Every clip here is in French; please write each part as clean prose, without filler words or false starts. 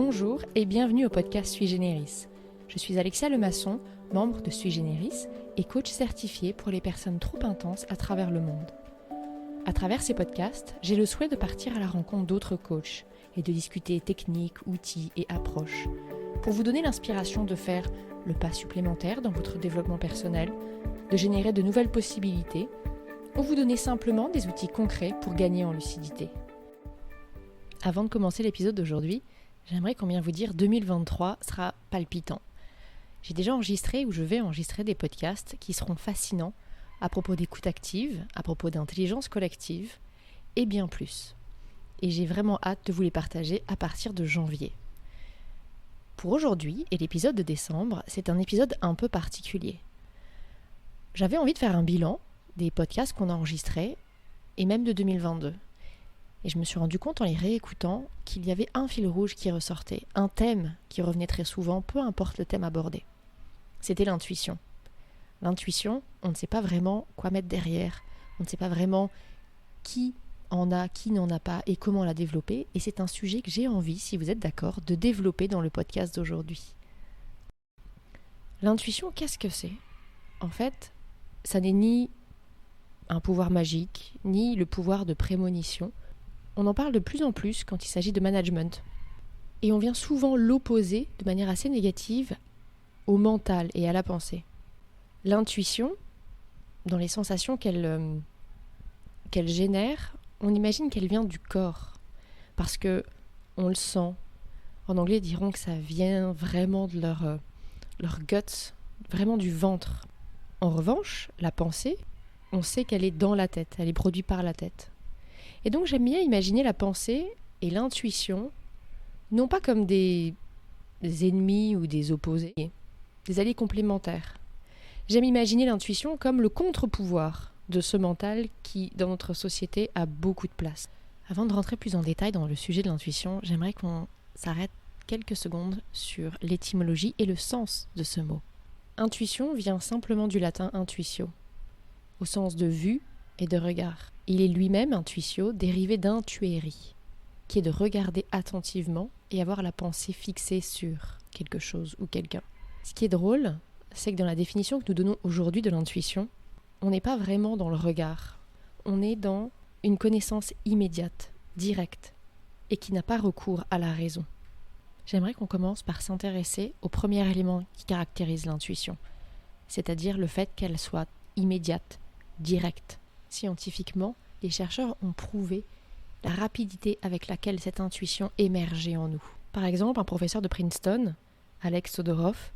Bonjour et bienvenue au podcast Sui Generis. Je suis Alexia Lemasson, membre de Sui Generis et coach certifié pour les personnes trop intenses à travers le monde. À travers ces podcasts, j'ai le souhait de partir à la rencontre d'autres coachs et de discuter techniques, outils et approches pour vous donner l'inspiration de faire le pas supplémentaire dans votre développement personnel, de générer de nouvelles possibilités ou vous donner simplement des outils concrets pour gagner en lucidité. Avant de commencer l'épisode d'aujourd'hui, j'aimerais combien vous dire 2023 sera palpitant. J'ai déjà enregistré ou je vais enregistrer des podcasts qui seront fascinants à propos d'écoute active, à propos d'intelligence collective et bien plus. Et j'ai vraiment hâte de vous les partager à partir de janvier. Pour aujourd'hui et l'épisode de décembre, c'est un épisode un peu particulier. J'avais envie de faire un bilan des podcasts qu'on a enregistrés et même de 2022. Et je me suis rendu compte en les réécoutant qu'il y avait un fil rouge qui ressortait, un thème qui revenait très souvent, peu importe le thème abordé. C'était l'intuition. L'intuition, on ne sait pas vraiment quoi mettre derrière, on ne sait pas vraiment qui en a, qui n'en a pas et comment la développer. Et c'est un sujet que j'ai envie, si vous êtes d'accord, de développer dans le podcast d'aujourd'hui. L'intuition, qu'est-ce que c'est ? En fait, ça n'est ni un pouvoir magique, ni le pouvoir de prémonition. On en parle de plus en plus quand il s'agit de management. Et on vient souvent l'opposer de manière assez négative au mental et à la pensée. L'intuition, dans les sensations qu'elle génère, on imagine qu'elle vient du corps. Parce que on le sent. En anglais, ils diront que ça vient vraiment de leur guts, vraiment du ventre. En revanche, la pensée, on sait qu'elle est dans la tête, elle est produite par la tête. Et donc j'aime bien imaginer la pensée et l'intuition, non pas comme des ennemis ou des opposés, des alliés complémentaires. J'aime imaginer l'intuition comme le contre-pouvoir de ce mental qui, dans notre société, a beaucoup de place. Avant de rentrer plus en détail dans le sujet de l'intuition, j'aimerais qu'on s'arrête quelques secondes sur l'étymologie et le sens de ce mot. Intuition vient simplement du latin intuitio, au sens de vue et de regard. Il est lui-même intuitio, dérivé d'intueri, qui est de regarder attentivement et avoir la pensée fixée sur quelque chose ou quelqu'un. Ce qui est drôle, c'est que dans la définition que nous donnons aujourd'hui de l'intuition, on n'est pas vraiment dans le regard. On est dans une connaissance immédiate, directe, et qui n'a pas recours à la raison. J'aimerais qu'on commence par s'intéresser au premier élément qui caractérise l'intuition, c'est-à-dire le fait qu'elle soit immédiate, directe. Scientifiquement, les chercheurs ont prouvé la rapidité avec laquelle cette intuition émergeait en nous. Par exemple, un professeur de Princeton, Alex Todorov,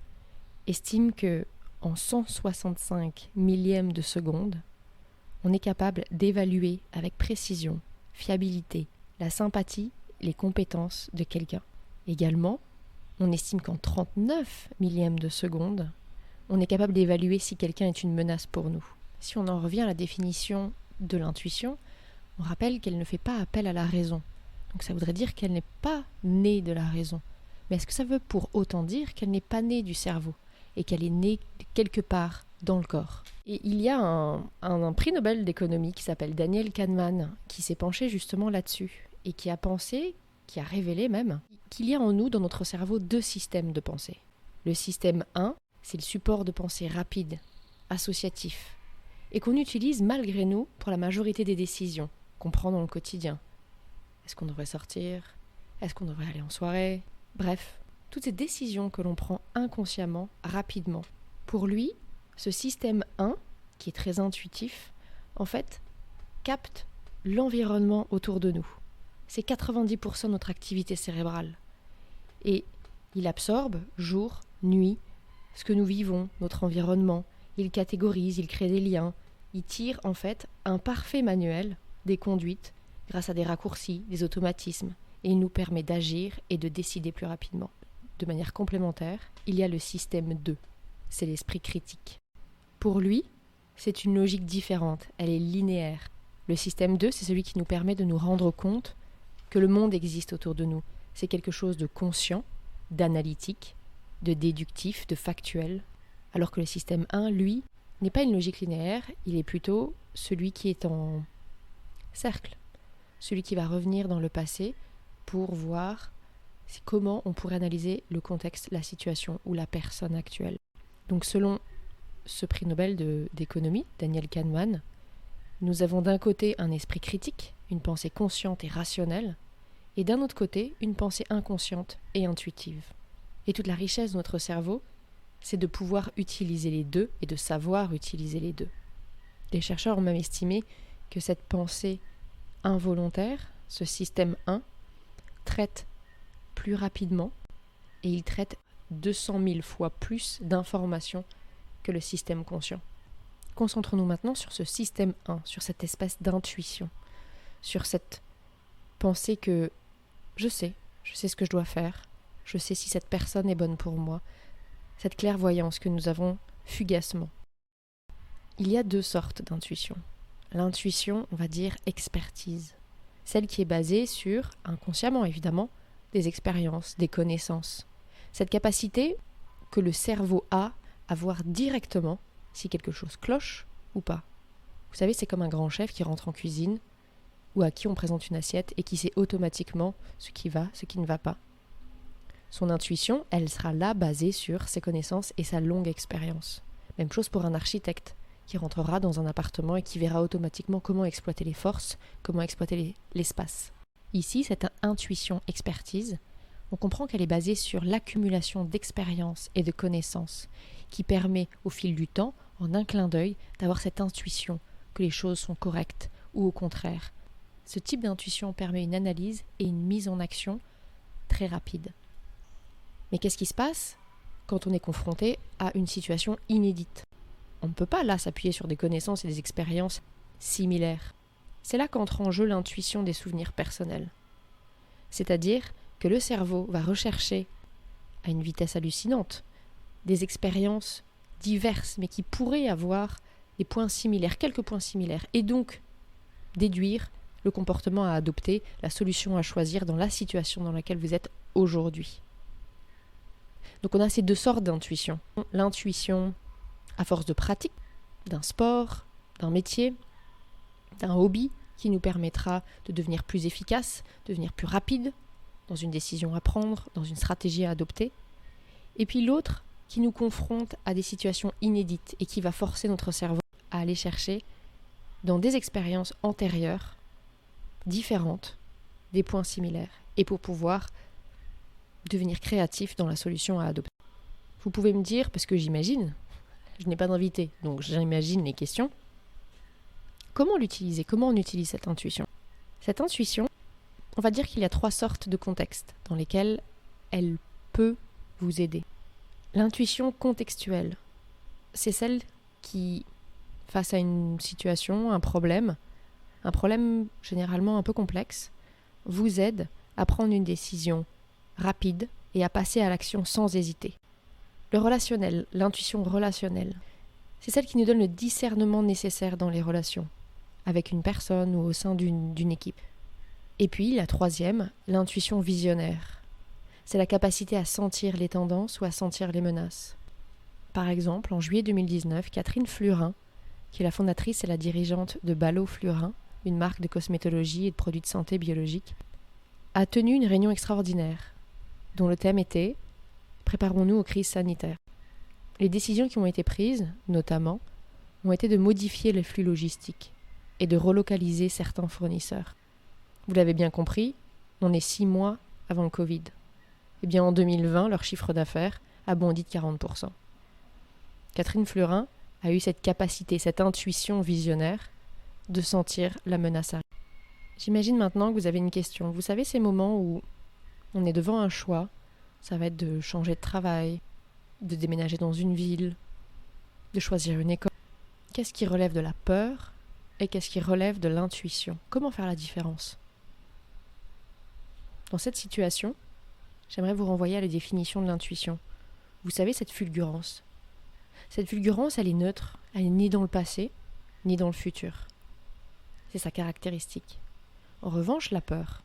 estime que en 165 millièmes de seconde, on est capable d'évaluer avec précision, fiabilité, la sympathie, les compétences de quelqu'un. Également, on estime qu'en 39 millièmes de seconde, on est capable d'évaluer si quelqu'un est une menace pour nous. Si on en revient à la définition de l'intuition, on rappelle qu'elle ne fait pas appel à la raison. Donc ça voudrait dire qu'elle n'est pas née de la raison. Mais est-ce que ça veut pour autant dire qu'elle n'est pas née du cerveau et qu'elle est née quelque part dans le corps ? Et il y a un prix Nobel d'économie qui s'appelle Daniel Kahneman qui s'est penché justement là-dessus et qui a pensé, qui a révélé même, qu'il y a en nous, dans notre cerveau, deux systèmes de pensée. Le système 1, c'est le support de pensée rapide, associatif, et qu'on utilise malgré nous pour la majorité des décisions qu'on prend dans le quotidien. Est-ce qu'on devrait sortir ? Est-ce qu'on devrait aller en soirée ? Bref, toutes ces décisions que l'on prend inconsciemment, rapidement. Pour lui, ce système 1, qui est très intuitif, en fait, capte l'environnement autour de nous. C'est 90% de notre activité cérébrale. Et il absorbe, jour, nuit, ce que nous vivons, notre environnement. Il catégorise, il crée des liens. Il tire en fait un parfait manuel des conduites grâce à des raccourcis, des automatismes. Et il nous permet d'agir et de décider plus rapidement. De manière complémentaire, il y a le système 2. C'est l'esprit critique. Pour lui, c'est une logique différente. Elle est linéaire. Le système 2, c'est celui qui nous permet de nous rendre compte que le monde existe autour de nous. C'est quelque chose de conscient, d'analytique, de déductif, de factuel. Alors que le système 1, lui, n'est pas une logique linéaire, il est plutôt celui qui est en cercle. Celui qui va revenir dans le passé pour voir c'est comment on pourrait analyser le contexte, la situation ou la personne actuelle. Donc selon ce prix Nobel d'économie, Daniel Kahneman, nous avons d'un côté un esprit critique, une pensée consciente et rationnelle, et d'un autre côté une pensée inconsciente et intuitive. Et toute la richesse de notre cerveau, c'est de pouvoir utiliser les deux et de savoir utiliser les deux. Les chercheurs ont même estimé que cette pensée involontaire, ce système 1, traite plus rapidement et il traite 200 000 fois plus d'informations que le système conscient. Concentrons-nous maintenant sur ce système 1, sur cette espèce d'intuition, sur cette pensée que je sais ce que je dois faire, je sais si cette personne est bonne pour moi, cette clairvoyance que nous avons fugacement. Il y a deux sortes d'intuition. L'intuition, on va dire expertise, celle qui est basée sur, inconsciemment évidemment, des expériences, des connaissances. Cette capacité que le cerveau a à voir directement si quelque chose cloche ou pas. Vous savez, c'est comme un grand chef qui rentre en cuisine ou à qui on présente une assiette et qui sait automatiquement ce qui va, ce qui ne va pas. Son intuition, elle sera là basée sur ses connaissances et sa longue expérience. Même chose pour un architecte qui rentrera dans un appartement et qui verra automatiquement comment exploiter les forces, comment exploiter l'espace. Ici, cette intuition expertise, on comprend qu'elle est basée sur l'accumulation d'expériences et de connaissances qui permet au fil du temps, en un clin d'œil, d'avoir cette intuition que les choses sont correctes ou au contraire. Ce type d'intuition permet une analyse et une mise en action très rapide. Mais qu'est-ce qui se passe quand on est confronté à une situation inédite ? On ne peut pas là s'appuyer sur des connaissances et des expériences similaires. C'est là qu'entre en jeu l'intuition des souvenirs personnels. C'est-à-dire que le cerveau va rechercher, à une vitesse hallucinante, des expériences diverses, mais qui pourraient avoir des points similaires, quelques points similaires, et donc déduire le comportement à adopter, la solution à choisir dans la situation dans laquelle vous êtes aujourd'hui. Donc on a ces deux sortes d'intuition. L'intuition à force de pratique, d'un sport, d'un métier, d'un hobby qui nous permettra de devenir plus efficace, de devenir plus rapide dans une décision à prendre, dans une stratégie à adopter. Et puis l'autre qui nous confronte à des situations inédites et qui va forcer notre cerveau à aller chercher dans des expériences antérieures, différentes, des points similaires, et pour pouvoir devenir créatif dans la solution à adopter. Vous pouvez me dire, parce que j'imagine, je n'ai pas d'invité, donc j'imagine les questions, comment l'utiliser ? Comment on utilise cette intuition ? Cette intuition, on va dire qu'il y a 3 sortes de contextes dans lesquels elle peut vous aider. L'intuition contextuelle, c'est celle qui, face à une situation, un problème généralement un peu complexe, vous aide à prendre une décision rapide et à passer à l'action sans hésiter. Le relationnel, l'intuition relationnelle, c'est celle qui nous donne le discernement nécessaire dans les relations, avec une personne ou au sein d'une équipe. Et puis, la troisième, l'intuition visionnaire. C'est la capacité à sentir les tendances ou à sentir les menaces. Par exemple, en juillet 2019, Catherine Flurin, qui est la fondatrice et la dirigeante de Ballot Flurin, une marque de cosmétologie et de produits de santé biologiques, a tenu une réunion extraordinaire, dont le thème était « Préparons-nous aux crises sanitaires ». Les décisions qui ont été prises, notamment, ont été de modifier les flux logistiques et de relocaliser certains fournisseurs. Vous l'avez bien compris, on est 6 mois avant le Covid. Eh bien, en 2020, leur chiffre d'affaires a bondi de 40%. Catherine Flurin a eu cette capacité, cette intuition visionnaire de sentir la menace arriver. J'imagine maintenant que vous avez une question. Vous savez ces moments où on est devant un choix, ça va être de changer de travail, de déménager dans une ville, de choisir une école. Qu'est-ce qui relève de la peur et qu'est-ce qui relève de l'intuition ? Comment faire la différence ? Dans cette situation, j'aimerais vous renvoyer à la définition de l'intuition. Vous savez, cette fulgurance. Cette fulgurance, elle est neutre, elle n'est ni dans le passé, ni dans le futur. C'est sa caractéristique. En revanche, la peur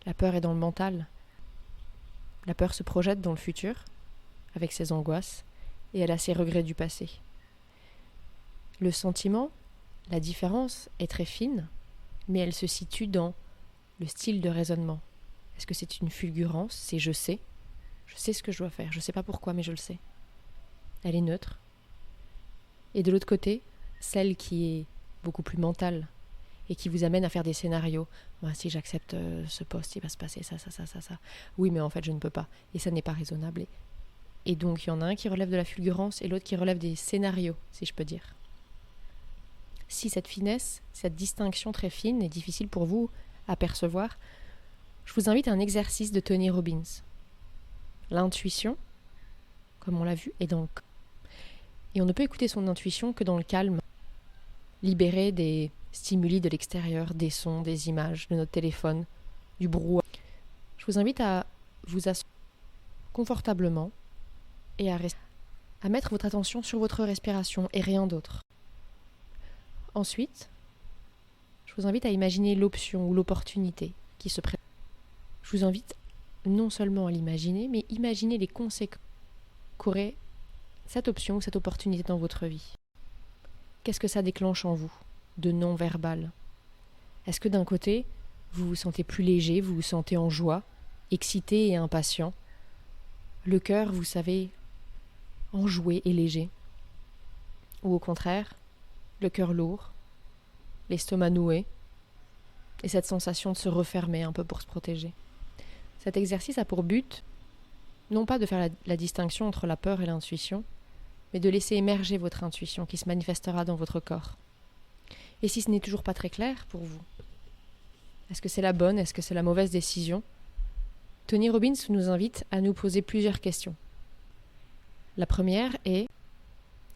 est dans le mental. La peur se projette dans le futur, avec ses angoisses, et elle a ses regrets du passé. Le sentiment, la différence est très fine, mais elle se situe dans le style de raisonnement. Est-ce que c'est une fulgurance? C'est je sais. Je sais ce que je dois faire. Je ne sais pas pourquoi, mais je le sais. Elle est neutre. Et de l'autre côté, celle qui est beaucoup plus mentale et qui vous amène à faire des scénarios. Si j'accepte ce poste, il va se passer ça. Oui, mais en fait, je ne peux pas. Et ça n'est pas raisonnable. Et donc, il y en a un qui relève de la fulgurance et l'autre qui relève des scénarios, si je peux dire. Si cette finesse, cette distinction très fine est difficile pour vous à percevoir, je vous invite à un exercice de Tony Robbins. L'intuition, comme on l'a vu, est dans le corps. Et on ne peut écouter son intuition que dans le calme, libéré des stimuli de l'extérieur, des sons, des images, de notre téléphone, du brouhaha. Je vous invite à vous asseoir confortablement et à mettre votre attention sur votre respiration et rien d'autre. Ensuite, je vous invite à imaginer l'option ou l'opportunité qui se présente. Je vous invite non seulement à l'imaginer, mais imaginer les conséquences qu'aurait cette option ou cette opportunité dans votre vie. Qu'est-ce que ça déclenche en vous, de non-verbal? Est-ce que d'un côté, vous vous sentez plus léger, vous vous sentez en joie, excité et impatient? Le cœur, vous savez, enjoué et léger? Ou au contraire, le cœur lourd, l'estomac noué, et cette sensation de se refermer un peu pour se protéger? Cet exercice a pour but, non pas de faire la distinction entre la peur et l'intuition, mais de laisser émerger votre intuition qui se manifestera dans votre corps. Et si ce n'est toujours pas très clair pour vous, est-ce que c'est la bonne, est-ce que c'est la mauvaise décision? Tony Robbins nous invite à nous poser plusieurs questions. La première est,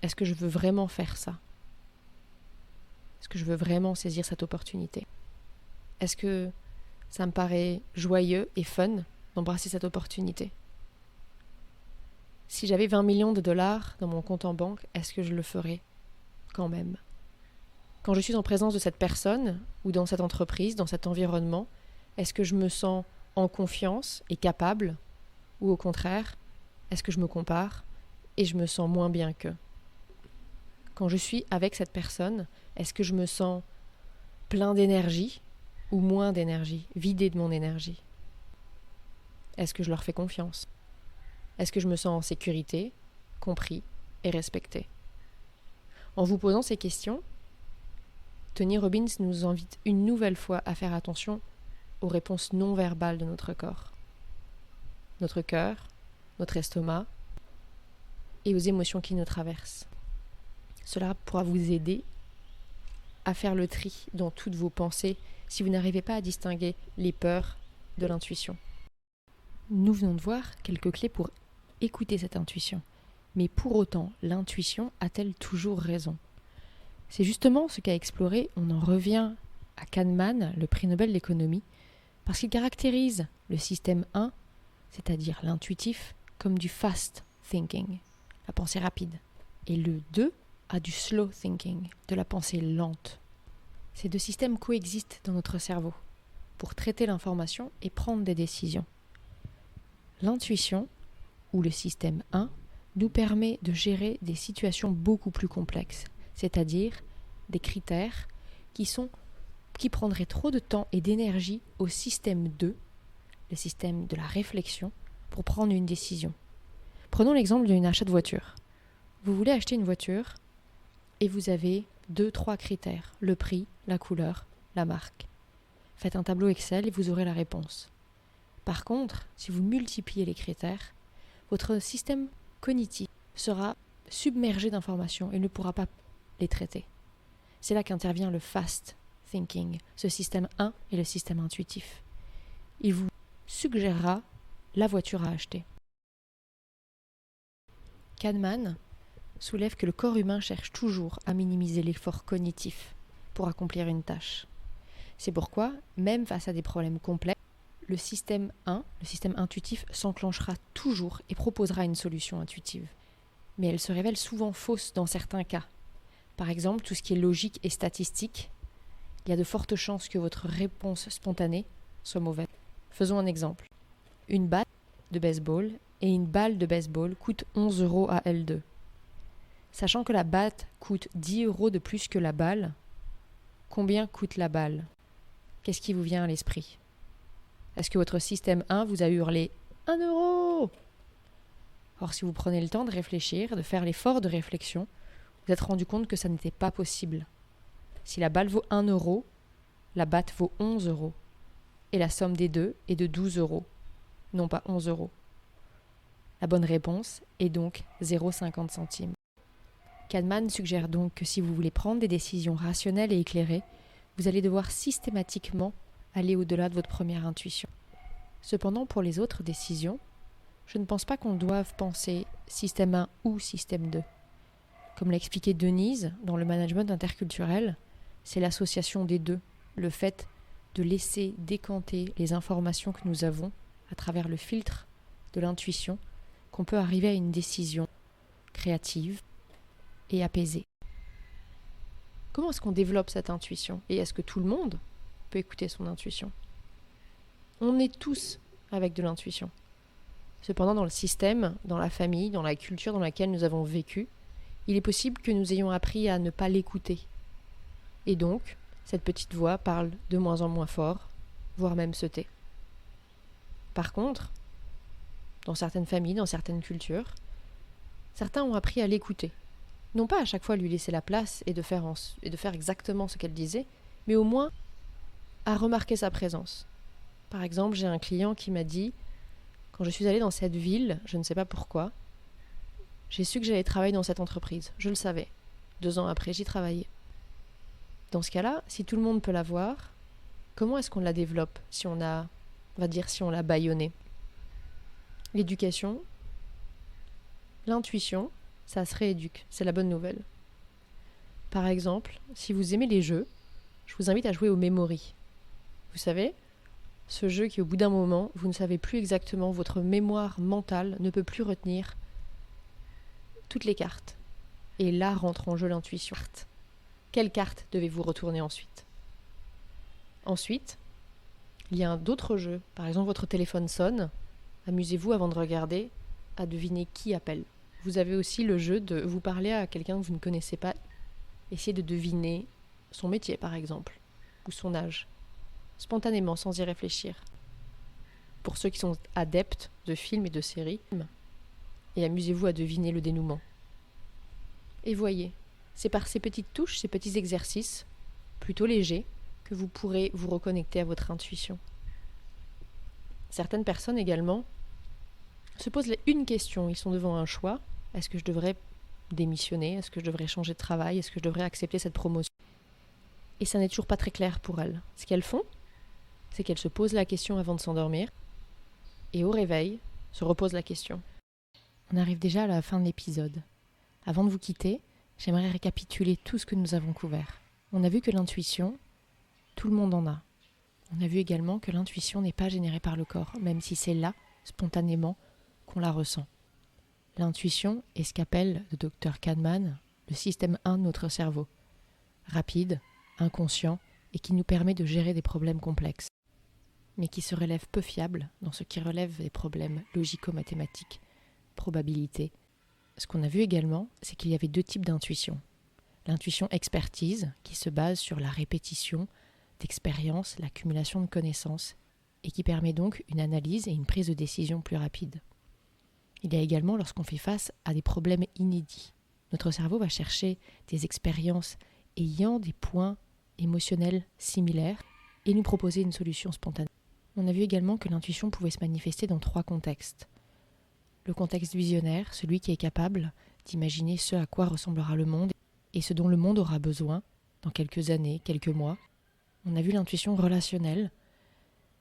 est-ce que je veux vraiment faire ça? Est-ce que je veux vraiment saisir cette opportunité? Est-ce que ça me paraît joyeux et fun d'embrasser cette opportunité? Si j'avais 20 millions de dollars dans mon compte en banque, est-ce que je le ferais quand même? Quand je suis en présence de cette personne ou dans cette entreprise, dans cet environnement, est-ce que je me sens en confiance et capable? Ou au contraire, est-ce que je me compare et je me sens moins bien qu'eux? Quand je suis avec cette personne, est-ce que je me sens plein d'énergie ou moins d'énergie, vidé de mon énergie? Est-ce que je leur fais confiance? Est-ce que je me sens en sécurité, compris et respecté? En vous posant ces questions, Tony Robbins nous invite une nouvelle fois à faire attention aux réponses non verbales de notre corps, notre cœur, notre estomac et aux émotions qui nous traversent. Cela pourra vous aider à faire le tri dans toutes vos pensées si vous n'arrivez pas à distinguer les peurs de l'intuition. Nous venons de voir quelques clés pour écouter cette intuition. Mais pour autant, l'intuition a-t-elle toujours raison? C'est justement ce qu'a exploré, on en revient à Kahneman, le prix Nobel d'économie, parce qu'il caractérise le système 1, c'est-à-dire l'intuitif, comme du fast thinking, la pensée rapide. Et le 2 a du slow thinking, de la pensée lente. Ces deux systèmes coexistent dans notre cerveau pour traiter l'information et prendre des décisions. L'intuition, ou le système 1, nous permet de gérer des situations beaucoup plus complexes, c'est-à-dire des critères qui prendraient trop de temps et d'énergie au système 2, le système de la réflexion, pour prendre une décision. Prenons l'exemple d'un achat de voiture. Vous voulez acheter une voiture et vous avez 2-3 critères, le prix, la couleur, la marque. Faites un tableau Excel et vous aurez la réponse. Par contre, si vous multipliez les critères, votre système cognitif sera submergé d'informations et ne pourra pas les traiter. C'est là qu'intervient le fast thinking, ce système 1 et le système intuitif. Il vous suggérera la voiture à acheter. Kahneman soulève que le corps humain cherche toujours à minimiser l'effort cognitif pour accomplir une tâche. C'est pourquoi, même face à des problèmes complexes, le système 1, le système intuitif, s'enclenchera toujours et proposera une solution intuitive. Mais elle se révèle souvent fausse dans certains cas. Par exemple, tout ce qui est logique et statistique, il y a de fortes chances que votre réponse spontanée soit mauvaise. Faisons un exemple. Une batte de baseball et une balle de baseball coûtent 11 € à L2. Sachant que la batte coûte 10 € de plus que la balle, combien coûte la balle? Qu'est-ce qui vous vient à l'esprit? Est-ce que votre système 1 vous a hurlé 1 euro? Or, si vous prenez le temps de réfléchir, de faire l'effort de réflexion, vous êtes rendu compte que ça n'était pas possible. Si la balle vaut 1 euro, la batte vaut 11 euros. Et la somme des deux est de 12 euros, non pas 11 euros. La bonne réponse est donc 0,50 centimes. Kahneman suggère donc que si vous voulez prendre des décisions rationnelles et éclairées, vous allez devoir systématiquement aller au-delà de votre première intuition. Cependant, pour les autres décisions, je ne pense pas qu'on doive penser système 1 ou système 2. Comme l'a expliqué Denise dans le management interculturel, c'est l'association des deux, le fait de laisser décanter les informations que nous avons à travers le filtre de l'intuition, qu'on peut arriver à une décision créative et apaisée. Comment est-ce qu'on développe cette intuition? Et est-ce que tout le monde peut écouter son intuition? On est tous avec de l'intuition. Cependant, dans le système, dans la famille, dans la culture dans laquelle nous avons vécu, il est possible que nous ayons appris à ne pas l'écouter. Et donc, cette petite voix parle de moins en moins fort, voire même se tait. Par contre, dans certaines familles, dans certaines cultures, certains ont appris à l'écouter. Non pas à chaque fois lui laisser la place et de faire exactement ce qu'elle disait, mais au moins à remarquer sa présence. Par exemple, j'ai un client qui m'a dit « Quand je suis allée dans cette ville, je ne sais pas pourquoi, j'ai su que j'allais travailler dans cette entreprise. Je le savais. 2 ans après, j'y travaillais. » Dans ce cas-là, si tout le monde peut la voir, comment est-ce qu'on la développe si on l'a bâillonnée? L'éducation, l'intuition, ça se rééduque. C'est la bonne nouvelle. Par exemple, si vous aimez les jeux, je vous invite à jouer au Memory. Vous savez, ce jeu qui au bout d'un moment, vous ne savez plus exactement, votre mémoire mentale ne peut plus retenir toutes les cartes. Et là rentre en jeu l'intuition. Quelle carte devez-vous retourner ensuite? Ensuite, il y a d'autres jeux. Par exemple, votre téléphone sonne. Amusez-vous avant de regarder à deviner qui appelle. Vous avez aussi le jeu de vous parler à quelqu'un que vous ne connaissez pas. Essayez de deviner son métier, par exemple, ou son âge, spontanément, sans y réfléchir. Pour ceux qui sont adeptes de films et de séries, et amusez-vous à deviner le dénouement. Et voyez, c'est par ces petites touches, ces petits exercices, plutôt légers, que vous pourrez vous reconnecter à votre intuition. Certaines personnes également se posent une question, ils sont devant un choix. Est-ce que je devrais démissionner? Est-ce que je devrais changer de travail? Est-ce que je devrais accepter cette promotion? Et ça n'est toujours pas très clair pour elles. Ce qu'elles font, c'est qu'elles se posent la question avant de s'endormir et au réveil, se reposent la question. On arrive déjà à la fin de l'épisode. Avant de vous quitter, j'aimerais récapituler tout ce que nous avons couvert. On a vu que l'intuition, tout le monde en a. On a vu également que l'intuition n'est pas générée par le corps, même si c'est là, spontanément, qu'on la ressent. L'intuition est ce qu'appelle le docteur Kahneman le système 1 de notre cerveau. Rapide, inconscient et qui nous permet de gérer des problèmes complexes, mais qui se relève peu fiable dans ce qui relève des problèmes logico-mathématiques, probabilité. Ce qu'on a vu également, c'est qu'il y avait 2 types d'intuition. L'intuition expertise, qui se base sur la répétition d'expériences, l'accumulation de connaissances, et qui permet donc une analyse et une prise de décision plus rapide. Il y a également lorsqu'on fait face à des problèmes inédits. Notre cerveau va chercher des expériences ayant des points émotionnels similaires et nous proposer une solution spontanée. On a vu également que l'intuition pouvait se manifester dans 3 contextes. Le contexte visionnaire, celui qui est capable d'imaginer ce à quoi ressemblera le monde et ce dont le monde aura besoin dans quelques années, quelques mois. On a vu l'intuition relationnelle,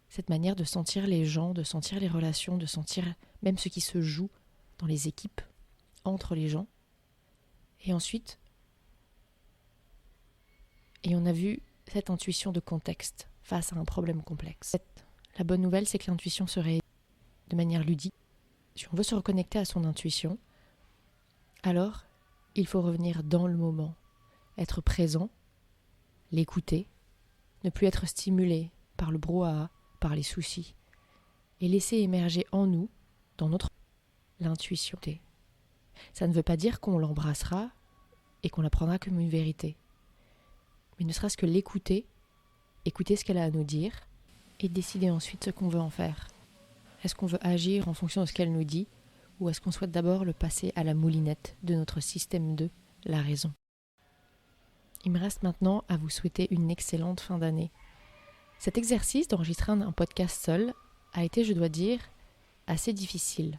cette manière de sentir les gens, de sentir les relations, de sentir même ce qui se joue dans les équipes, entre les gens. Et ensuite, on a vu cette intuition de contexte face à un problème complexe. La bonne nouvelle, c'est que l'intuition serait de manière ludique. Si on veut se reconnecter à son intuition, alors il faut revenir dans le moment, être présent, l'écouter, ne plus être stimulé par le brouhaha, par les soucis, et laisser émerger en nous, dans notre l'intuition. Ça ne veut pas dire qu'on l'embrassera et qu'on la prendra comme une vérité, mais ne serait-ce que l'écouter, écouter ce qu'elle a à nous dire, et décider ensuite ce qu'on veut en faire. Est-ce qu'on veut agir en fonction de ce qu'elle nous dit, ou est-ce qu'on souhaite d'abord le passer à la moulinette de notre système 2, la raison? Il me reste maintenant à vous souhaiter une excellente fin d'année. Cet exercice d'enregistrer un podcast seul a été, je dois dire, assez difficile.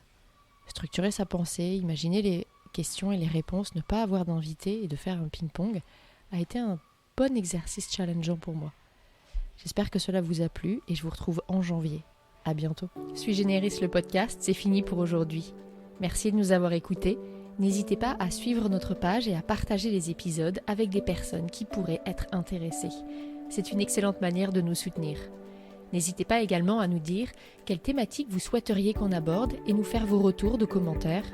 Structurer sa pensée, imaginer les questions et les réponses, ne pas avoir d'invité et de faire un ping-pong a été un bon exercice challengeant pour moi. J'espère que cela vous a plu et je vous retrouve en janvier. À bientôt. Sui Generis le podcast, c'est fini pour aujourd'hui. Merci de nous avoir écoutés. N'hésitez pas à suivre notre page et à partager les épisodes avec des personnes qui pourraient être intéressées. C'est une excellente manière de nous soutenir. N'hésitez pas également à nous dire quelle thématique vous souhaiteriez qu'on aborde et nous faire vos retours de commentaires.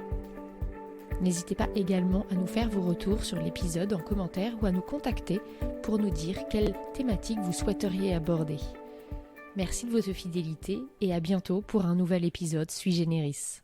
N'hésitez pas également à nous faire vos retours sur l'épisode en commentaire ou à nous contacter pour nous dire quelle thématique vous souhaiteriez aborder. Merci de votre fidélité et à bientôt pour un nouvel épisode Sui Generis.